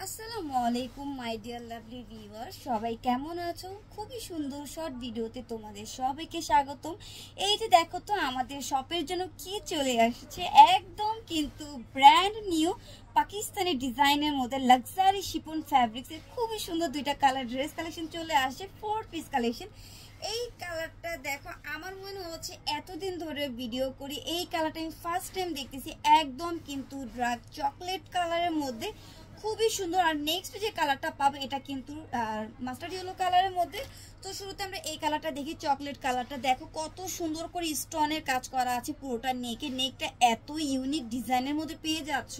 আসসালামু আলাইকুম my dear lovely viewer, সবাই কেমন আছো? খুবই সুন্দর শর্ট ভিডিওতে তোমাদের সবাইকে স্বাগতম। এই যে দেখো তো আমাদের শপের জন্য কি চলে আসছে, একদম কিন্তু ব্র্যান্ড নিউ পাকিস্তানি ডিজাইনের মধ্যে লাক্সারি শিফন ফ্যাব্রিক্সের খুবই সুন্দর দুইটা কালার ড্রেস কালেকশন চলে আসছে, 4 পিস কালেকশন। এই কালারটা দেখো, আমার মনে হচ্ছে এতদিন ধরে ভিডিও করি এই কালারটা আমি ফার্স্ট টাইম দেখতেছি, একদম কিন্তু ডার্ক চকলেট কালারের মধ্যে খুবই সুন্দর। আর নেক্সট যে কালারটা পাবো এটা কিন্তু মাস্টার্ড ইয়েলো কালারের মধ্যে। তো শুরুতে আমরা এই কালারটা দেখি, চকলেট কালারটা দেখো কত সুন্দর করে স্টোনের কাজ করা আছে পুরোটা নেকটা এত ইউনিক ডিজাইনের মধ্যে পেয়ে যাচ্ছ।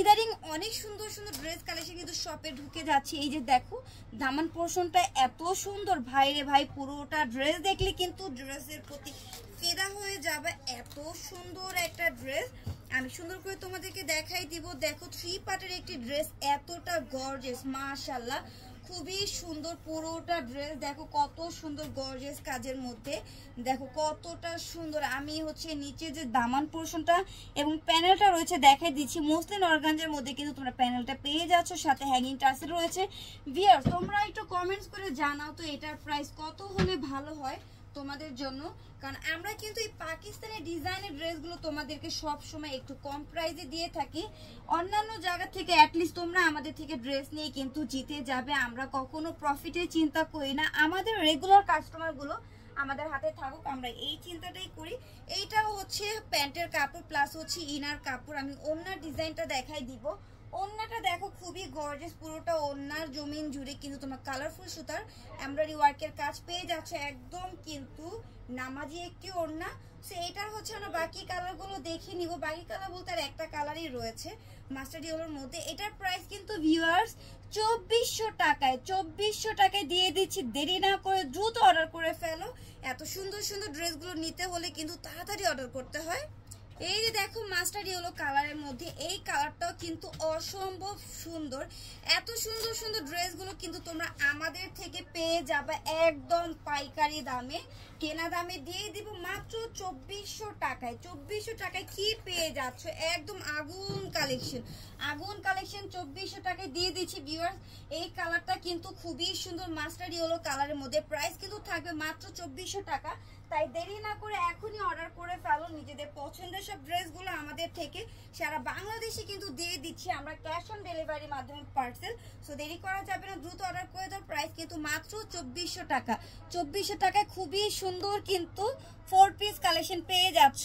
ইদারিং অনেক সুন্দর সুন্দর ড্রেস কালেকশন কিন্তু শপে ঢুকে যাচ্ছে। এই যে দেখো দামান পোর্শনটা এত সুন্দর, ভাই রে ভাই, পুরোটা ড্রেস দেখলে কিন্তু ড্রেসের প্রতি ফিদা হয়ে যাবে। এত সুন্দর একটা ড্রেস আমি সুন্দর করে তোমাদেরকে দেখাই দিব। দেখো 3 পার্টের একটি ড্রেস, এতটা গর্জিয়াস, মাশাআল্লাহ খুবই সুন্দর পুরোটা ড্রেস। দেখো কত সুন্দর গর্জিয়াস কাজের মধ্যে, দেখো কতটা সুন্দর। আমি হচ্ছে নিচে যে দামান পোর্শনটা এবং প্যানেলটা রয়েছে দেখাই দিচ্ছি, মসলিন অর্গানজার মধ্যে কিন্তু তোমরা প্যানেলটা পেয়ে যাচ্ছ, সাথে হ্যাঙ্গিং টাসেল রয়েছে। ভিউয়ার্স তোমরা একটু কমেন্টস করে জানাও তো এটার প্রাইস কত হলে ভালো হয় তোমাদের জন্য, কারণ আমরা কিন্তু এই পাকিস্তানি ডিজাইনের ড্রেসগুলো তোমাদেরকে সব সময় একটু কম প্রাইসে দিয়ে থাকি। অন্যান্য জায়গা থেকে অ্যাটলিস্ট তোমরা আমাদের থেকে ড্রেস নিয়ে কিন্তু জিতে যাবে। আমরা কখনো প্রফিটের চিন্তা করি না, আমাদের রেগুলার কাস্টমারগুলো আমাদের হাতে থাকুক, আমরা এই চিন্তাটাই করি। এইটা হচ্ছে প্যান্টের কাপড় প্লাস হচ্ছে ইনার কাপড়। আমি ওড়নার ডিজাইনটা দেখাই দিব। ওড়নাটা দেখো খুবই গর্জিয়াস, পুরোটা ওড়নার জমিন জুড়ে কিন্তু তোমার কালারফুল সুতার এমব্রয়ডারি ওয়ার্কের কাজ পেয়ে যাচ্ছে, একদম কিন্তু নামাজি একটি ওড়না। সো এটার হচ্ছে আমরা বাকি কালারগুলো দেখে নিব। বাকি কালার বলতে আর একটা কালারই রয়েছে মাস্টার্ড ইয়েলোর মধ্যে। এটার প্রাইস কিন্তু ভিউয়ার্স 2400 টাকায়, 2400 টাকায় দিয়ে দিচ্ছি। দেরি না করে দ্রুত অর্ডার করে ফেলো। এত সুন্দর সুন্দর ড্রেসগুলো নিতে হলে কিন্তু তাড়াতাড়ি অর্ডার করতে হয়। এই যে দেখো মাস্টার্ড ইয়েলো কালারের মধ্যে এই কালারটাও কিন্তু অসম্ভব সুন্দর। এত সুন্দর সুন্দর ড্রেসগুলো কিন্তু তোমরা আমাদের থেকে পেয়ে যাবে একদম পাইকারি দামে, কেনা দামে দিয়ে দিব মাত্র 2400 টাকায়। 2400 টাকায় কি পেয়ে যাচ্ছ, একদম আগুন কালেকশন, আগুন কালেকশন 2400 টাকায় দিয়ে দিচ্ছি ভিউয়ার্স। এই কালারটা কিন্তু খুবই সুন্দর মাস্টার্ড ইয়েলো কালারের মধ্যে, প্রাইস কিন্তু থাকবে মাত্র 2400 টাকা। তাই দেরি না করে এখনই অর্ডার করে ফেলো নিজেদের পছন্দের সব ড্রেসগুলো আমাদের থেকে সারা বাংলাদেশে কিন্তু দিয়ে দিচ্ছি আমরা ক্যাশ অন ডেলিভারির মাধ্যমে পার্সেল। সো দেরি করা যাবে না, দ্রুত অর্ডার করে দাও। প্রাইস কিন্তু মাত্র 2400 টাকা। 2400 টাকায় খুবই সুন্দর কিন্তু 4 পিস কালেকশন পেয়ে যাচ্ছ।